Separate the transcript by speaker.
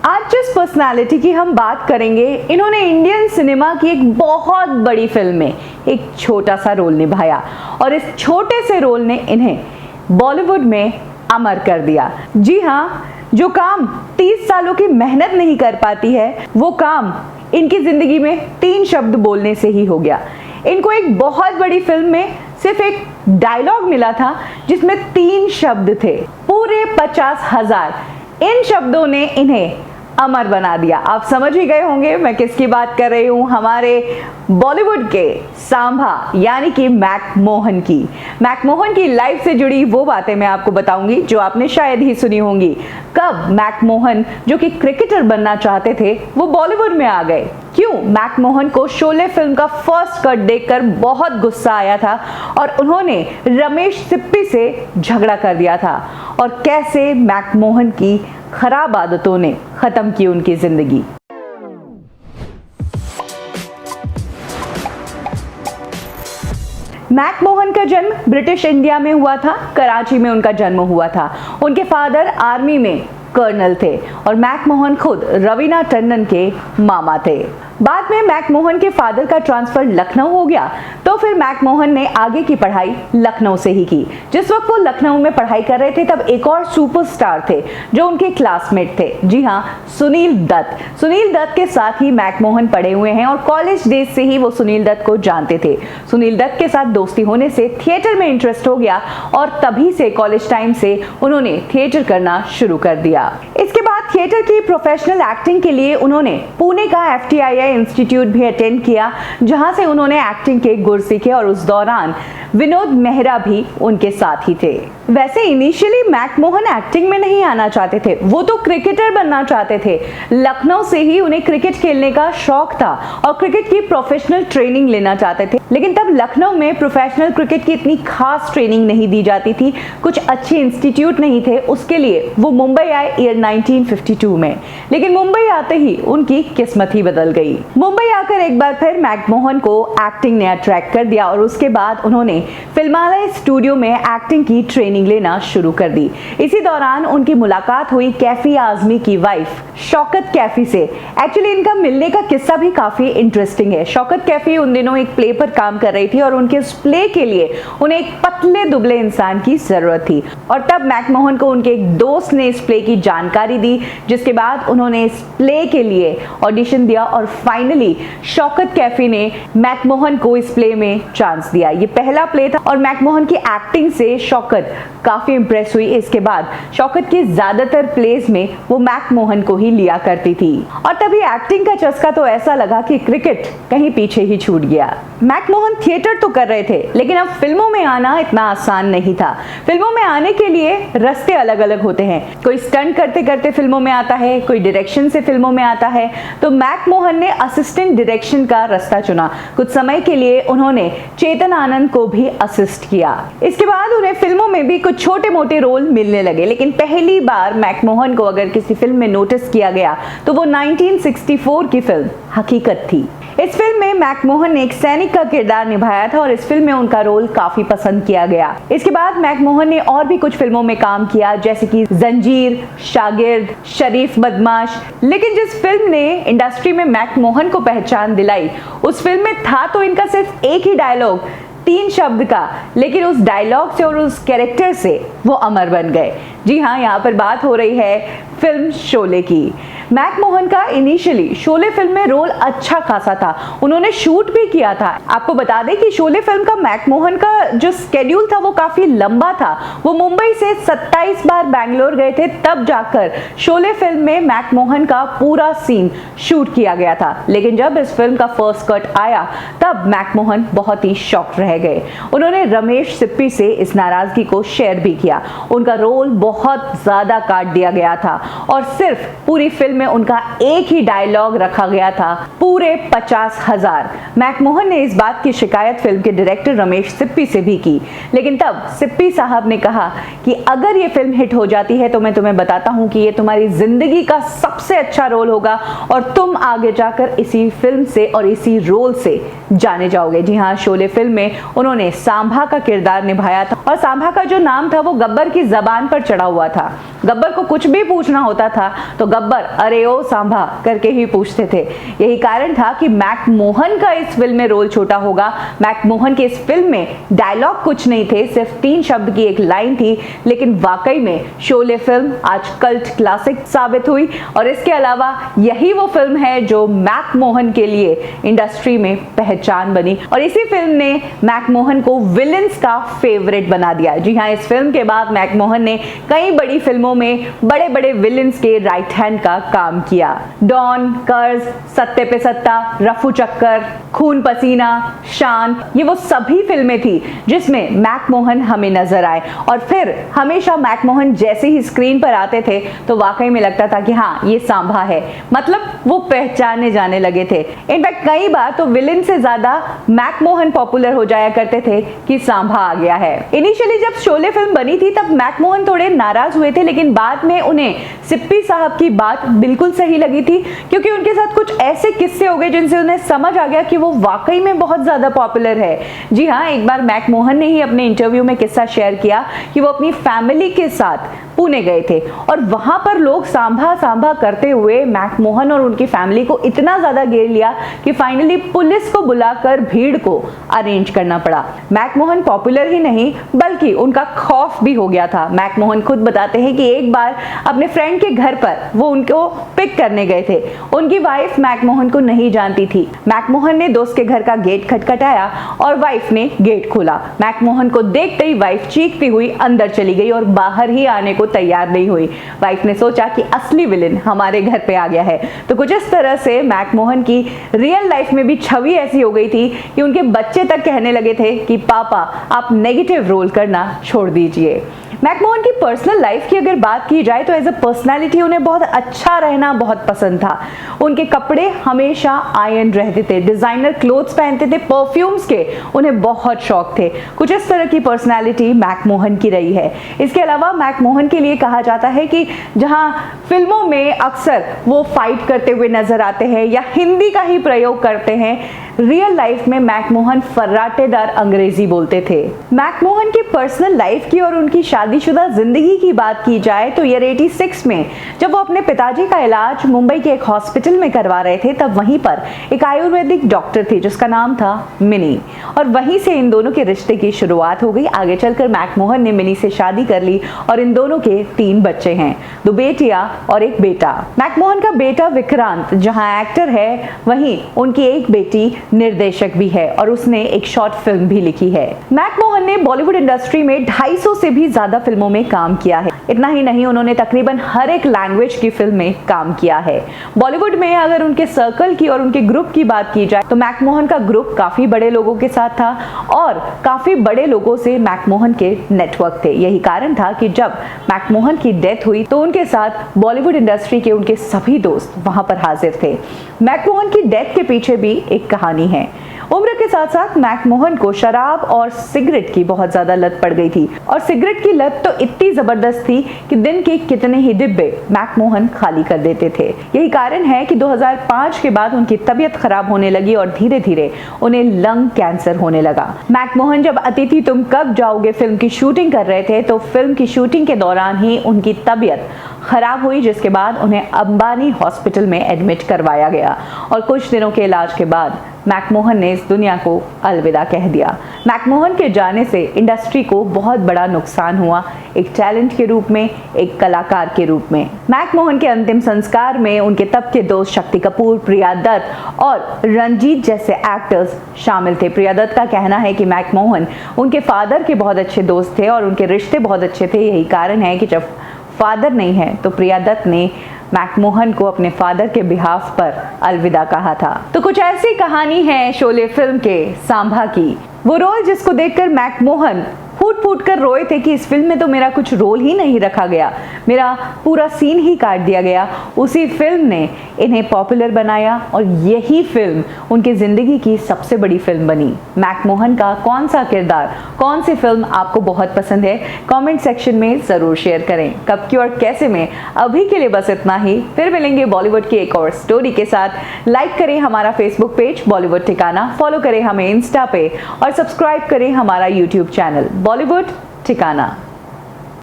Speaker 1: आज जिस पर्सनालिटी की हम बात करेंगे, इन्होंने इंडियन सिनेमा की एक बहुत बड़ी फिल्म में एक छोटा सा रोल निभाया और इस छोटे से रोल ने इन्हें बॉलीवुड में अमर कर दिया। जी हाँ, जो काम 30 सालों की मेहनत नहीं कर पाती है, वो काम इनकी जिंदगी में 3 शब्द बोलने से ही हो गया। इनको एक बहुत बड़ी फिल्म में सिर्फ एक डायलॉग मिला था जिसमें 3 शब्द थे, पूरे 50,000। इन शब्दों ने इन्हें अमर बना दिया। आप समझ ही गए होंगे मैं किसकी बात कर रही हूँ, हमारे बॉलीवुड के सांभा यानी कि मैकमोहन की। मैकमोहन की लाइफ से जुड़ी वो बातें मैं आपको बताऊंगी जो आपने शायद ही सुनी होंगी। कब मैकमोहन, जो कि क्रिकेटर बनना चाहते थे, वो बॉलीवुड में आ गए। क्यों मैकमोहन को शोले फिल्म का फर्स्ट कट देखकर बहुत गुस्सा आया था और उन्होंने रमेश सिप्पी से झगड़ा कर दिया था, और कैसे मैकमोहन की खराब आदतों ने खत्म की उनकी जिंदगी। मैकमोहन का जन्म ब्रिटिश इंडिया में हुआ था। कराची में उनका जन्म हुआ था। उनके फादर आर्मी में कर्नल थे और मैकमोहन खुद रवीना टंडन के मामा थे। बाद में मैकमोहन के फादर का ट्रांसफर लखनऊ हो गया, तो फिर मैकमोहन ने आगे की पढ़ाई लखनऊ से ही की। जिस वक्त वो लखनऊ में पढ़ाई कर रहे थे, तब एक और सुपरस्टार थे जो उनके क्लासमेट थे। जी हाँ, सुनील दत्त। सुनील दत्त के साथ ही मैकमोहन पढ़े हुए हैं और कॉलेज डेज से ही वो सुनील दत्त को जानते थे। सुनील दत्त के साथ दोस्ती होने से थिएटर में इंटरेस्ट हो गया और तभी से कॉलेज टाइम से उन्होंने थिएटर करना शुरू कर दिया। इसके बाद थिएटर की प्रोफेशनल एक्टिंग के लिए उन्होंने पुणे का FTII इंस्टीट्यूट भी अटेंड किया, जहां से उन्होंने एक्टिंग के गुर सीखे और उस दौरान विनोद मेहरा भी उनके साथ ही थे। वैसे इनिशियली मैकमोहन एक्टिंग में नहीं आना चाहते थे, वो तो क्रिकेटर बनना चाहते थे। लखनऊ से ही उन्हें क्रिकेट खेलने का शौक था और क्रिकेट की प्रोफेशनल ट्रेनिंग लेना चाहते थे, लेकिन तब लखनऊ में प्रोफेशनल क्रिकेट की इतनी खास ट्रेनिंग नहीं दी जाती थी, कुछ अच्छे इंस्टीट्यूट नहीं थे। उसके लिए वो मुंबई आए ईयर 1952 में, लेकिन मुंबई आते ही उनकी किस्मत ही बदल गई। मुंबई आकर एक बार फिर मैकमोहन को एक्टिंग ने अट्रैक्ट कर दिया और उसके बाद उन्होंने फिल्मालय स्टूडियो में एक्टिंग की ट्रेनिंग लेना शुरू कर दी। इसी दौरान उनकी मुलाकात हुई कैफी आजमी की वाइफ शौकत कैफी से। एक्चुअली इनका मिलने का किस्सा भी काफी इंटरेस्टिंग है। शौकत कैफी उन दिनों एक प्ले पर काम कर रही थी और उनके उस प्ले के लिए उन्हें एक पतले दुबले इंसान की जरूरत थी, और तब मैकमोहन को उनके एक दोस्त ने इस प्ले की जानकारी दी, जिसके बाद उन्होंने इस प्ले के लिए ऑडिशन दिया और फाइनली शौकत कैफी ने मैकमोहन को इस प्ले में चांस दिया। ये पहला प्ले था और मैकमोहन की एक्टिंग से शौकत काफी इंप्रेस हुई। इसके बाद शौकत के ज्यादातर प्लेस में वो मैकमोहन को ही लिया करती थी और तभी एक्टिंग का चस्का तो ऐसा लगा कि क्रिकेट कहीं पीछे ही छूट गया। मैकमोहन थिएटर तो कर रहे थे, लेकिन अब फिल्मों में आना इतना आसान नहीं था। फिल्मों में आने के लिए रास्ते अलग अलग होते हैं। कोई स्टंट करते करते फिल्मों में आता है, कोई डायरेक्शन से फिल्मों में आता है। तो मैकमोहन ने असिस्टेंट डायरेक्शन का रास्ता चुना। कुछ समय के लिए उन्होंने चेतन आनंद को भी असिस्ट किया। इसके बाद उन्हें फिल्मों में भी कुछ छोटे मोटे रोल मिलने लगे, लेकिन पहली बार मैकमोहन को अगर किसी फिल्म में नोटिस किया गया तो वो 1964 की फिल्म हकीकत थी। इस फिल्म में मैकमोहन ने एक सैनिक का किरदार निभाया था और इस फिल्म में उनका रोल काफी पसंद किया गया। इसके बाद मैकमोहन ने और भी कुछ फिल्मों में काम किया, जैसे कि जंजीर, शागिर्द, शरीफ बदमाश। लेकिन जिस फिल्म ने इंडस्ट्री में मैकमोहन को पहचान दिलाई, उस फिल्म में था तो इनका सिर्फ एक ही डायलॉग, 3 शब्द का, लेकिन उस डायलॉग से और उस कैरेक्टर से वो अमर बन गए। जी हाँ, यहाँ पर बात हो रही है फिल्म शोले की। मैकमोहन का इनिशियली शोले फिल्म में रोल अच्छा खासा था, उन्होंने शूट भी किया था। आपको बता दें कि शोले फिल्म का मैकमोहन का जो स्केड्यूल था वो काफी लंबा था। वो मुंबई से 27 बार बैंगलोर गए थे, तब जाकर शोले फिल्म में मैकमोहन का पूरा सीन शूट किया गया था। लेकिन जब इस फिल्म का फर्स्ट कट आया, तब मैकमोहन बहुत ही शॉक्ड रह गए। उन्होंने रमेश सिप्पी से इस नाराजगी को शेयर भी किया। उनका रोल बहुत ज्यादा काट दिया गया था और सिर्फ पूरी फिल्म में उनका एक ही डायलॉग रखा गया था, पूरे 50,000। मैकमोहन ने इस बात की शिकायत फिल्म के डायरेक्टर रमेश सिप्पी से भी की, लेकिन तब सिप्पी साहब ने कहा कि अगर ये फिल्म हिट हो जाती है तो मैं तुम्हें बताता हूं कि ये तुम्हारी जिंदगी का सबसे अच्छा रोल होगा और तुम आगे जाकर इसी फिल्म से और इसी रोल से जाने जाओगे। जी हाँ, शोले फिल्म में उन्होंने सांभा का किरदार निभाया था और सांभा का जो नाम था वो गब्बर की जबान पर चढ़ा चढ़ा हुआ था। गब्बर को कुछ भी पूछना होता था तो गब्बर अरे ओ सांभा करके ही पूछते थे। यही कारण था कि मैकमोहन का इस फिल्म में रोल छोटा होगा। मैकमोहन के इस फिल्म में डायलॉग कुछ नहीं थे, सिर्फ 3 शब्द की एक लाइन थी, लेकिन वाकई में शोले फिल्म आज कल्ट क्लासिक साबित हुई। और इसके अलावा यही वो फिल्म है जो मैकमोहन के लिए इंडस्ट्री में पहचान बनी और इसी फिल्म ने मैकमोहन को विलेंस का फेवरेट बना दिया। जी हाँ, इस फिल्म के बाद मैकमोहन ने कई बड़ी फिल्मों में बड़े बड़े विलेंस के राइट हैंड का काम किया। डॉन, कर्ज, सत्ते पे सत्ता, रफू चक्कर, खून पसीना, शान, ये वो सभी फिल्में थी जिसमें मैकमोहन हमें नजर आए। और फिर हमेशा मैकमोहन जैसे ही स्क्रीन पर आते थे तो वाकई में लगता था कि हाँ ये सांभा है, मतलब वो पहचाने जाने लगे थे। इनफैक्ट कई बार तो विलेन से ज्यादा मैकमोहन पॉपुलर हो जाया करते थे कि सांभा आ गया है। इनिशियली जब शोले फिल्म बनी थी तब मैकमोहन थोड़े नाराज हुए थे, लेकिन बाद में उन्हें सिप्पी साहब की बात बिल्कुल सही लगी थी, क्योंकि उनके साथ कुछ ऐसे किस्से हो गए जिनसे उन्हें समझ आ गया कि वो वाकई में बहुत ज्यादा पॉपुलर है। जी हाँ, एक बार मैकमोहन ने ही अपने इंटरव्यू में किस्सा शेयर किया कि वो अपनी फैमिली के साथ पुणे गए थे और वहां पर लोग सांभा सांभा करते हुए मैकमोहन और उनकी फैमिली को इतना ज्यादा घेर लिया कि फाइनली पुलिस को बुलाकर भीड़ को अरेंज करना पड़ा। मैकमोहन पॉपुलर ही नहीं बल्कि उनका खौफ भी हो गया था। मैकमोहन खुद बताते हैं कि एक बार अपने फ्रेंड के घर पर वो उनको पिक करने गए थे। उनकी वाइफ मैकमोहन को नहीं जानती थी। मैकमोहन ने दोस्त के घर का गेट खटखटाया और वाइफ ने गेट खोला। मैकमोहन को देखते ही वाइफ चीखती हुई अंदर चली गई और बाहर ही आने को तैयार नहीं हुई। वाइफ ने सोचा कि असली विलेन हमारे घर पे आ गया है। तो कुछ इस तरह से मैकमोहन की रियल लाइफ में भी छवि ऐसी हो गई थी कि उनके बच्चे तक कहने लगे थे कि पापा आप नेगेटिव रोल करना छोड़ दीजिए। मैकमोहन की पर्सनल लाइफ की अगर बात की जाए तो एज अ पर्सनालिटी उन्हें बहुत अच्छा रहना बहुत पसंद था। उनके कपड़े हमेशा आयरन रहते थे, डिजाइनर क्लोथ्स पहनते थे, परफ्यूम्स के उन्हें बहुत शौक थे। कुछ इस तरह की पर्सनालिटी मैकमोहन की रही है। इसके अलावा मैकमोहन के लिए कहा जाता है कि जहां फिल्मों में अक्सर वो फाइट करते हुए नजर आते हैं या हिंदी का ही प्रयोग करते हैं, रियल लाइफ में मैकमोहन फर्राटेदार अंग्रेजी बोलते थे। मैकमोहन की पर्सनल लाइफ की और उनकी शादीशुदा जिंदगी की बात की जाए तो ईयर 86 में जब वो अपने पिताजी का इलाज मुंबई के एक हॉस्पिटल में करवा रहे थे तब वहीं पर एक आयुर्वेदिक डॉक्टर थी जिसका नाम था मिनी, और वहीं से इन दोनों के रिश्ते की शुरुआत हो गई। आगे चलकर मैकमोहन ने मिनी से शादी कर ली और इन दोनों के 3 बच्चे हैं, 2 बेटियां और 1 बेटा। मैकमोहन का बेटा विक्रांत जहां एक्टर है वहीं उनकी एक बेटी निर्देशक भी है और उसने एक शॉर्ट फिल्म भी लिखी है। मैकमोहन ने बॉलीवुड इंडस्ट्री में 250 से भी ज्यादा फिल्मों में काम किया है। इतना ही नहीं, उन्होंने तकरीबन हर एक लैंग्वेज की फिल्म में काम किया है। बॉलीवुड में अगर उनके सर्कल की और उनके ग्रुप की बात की जाए तो मैकमोहन का ग्रुप काफी बड़े लोगों के साथ था और काफी बड़े लोगों से मैकमोहन के नेटवर्क थे। यही कारण था कि जब मैकमोहन की डेथ हुई तो उनके साथ बॉलीवुड इंडस्ट्री के उनके सभी दोस्त वहां पर हाजिर थे। मैकमोहन की डेथ के पीछे भी एक कहानी है। उम्र के साथ साथ मैकमोहन को शराब और सिगरेट की बहुत ज्यादा लत पड़ गई थी और सिगरेट की लत तो इतनी जबरदस्त थी कि दिन के कितने ही डिब्बे मैकमोहन खाली कर देते थे। यही कारण है कि 2005 के बाद उनकी तबीयत खराब होने लगी और धीरे धीरे उन्हें लंग कैंसर होने लगा। मैकमोहन जब अतिथि तुम कब जाओगे फिल्म की शूटिंग कर रहे थे तो फिल्म की शूटिंग के दौरान ही उनकी तबीयत खराब हुई, जिसके बाद उन्हें अंबानी हॉस्पिटल में एडमिट करवाया गया और कुछ दिनों के इलाज के बाद मैकमोहन ने इस दुनिया को अलविदा कह दिया। मैकमोहन के जाने से इंडस्ट्री को बहुत बड़ा नुकसान हुआ, एक टैलेंट के रूप में, एक कलाकार के रूप में। मैकमोहन के अंतिम संस्कार में उनके तब के दोस्त शक्ति कपूर, प्रिया दत्त और रंजीत जैसे एक्टर्स शामिल थे। प्रिया दत्त का कहना है कि मैकमोहन उनके फादर के बहुत अच्छे दोस्त थे और उनके रिश्ते बहुत अच्छे थे। यही कारण है कि जब फादर नहीं है तो प्रिया दत्त ने मैकमोहन को अपने फादर के बिहाफ पर अलविदा कहा था। तो कुछ ऐसी कहानी है शोले फिल्म के सांभा की। वो रोल जिसको देखकर मैकमोहन फूट फूट कर रोए थे कि इस फिल्म में तो मेरा कुछ रोल ही नहीं रखा गया, मेरा पूरा सीन ही काट दिया गया। उसी फिल्म ने इन्हें पॉपुलर बनाया और यही फिल्म उनकी जिंदगी की सबसे बड़ी फिल्म बनी। मैकमोहन का कौन सा किरदार, कौन सी फिल्म आपको बहुत पसंद है, कमेंट सेक्शन में जरूर शेयर करें। कब की और कैसे में अभी के लिए बस इतना ही। फिर मिलेंगे बॉलीवुड की एक और स्टोरी के साथ। लाइक करें हमारा फेसबुक पेज बॉलीवुड ठिकाना, फॉलो करें हमें इंस्टा पे और सब्सक्राइब करें हमारा यूट्यूब चैनल बॉलीवुड ठिकाना।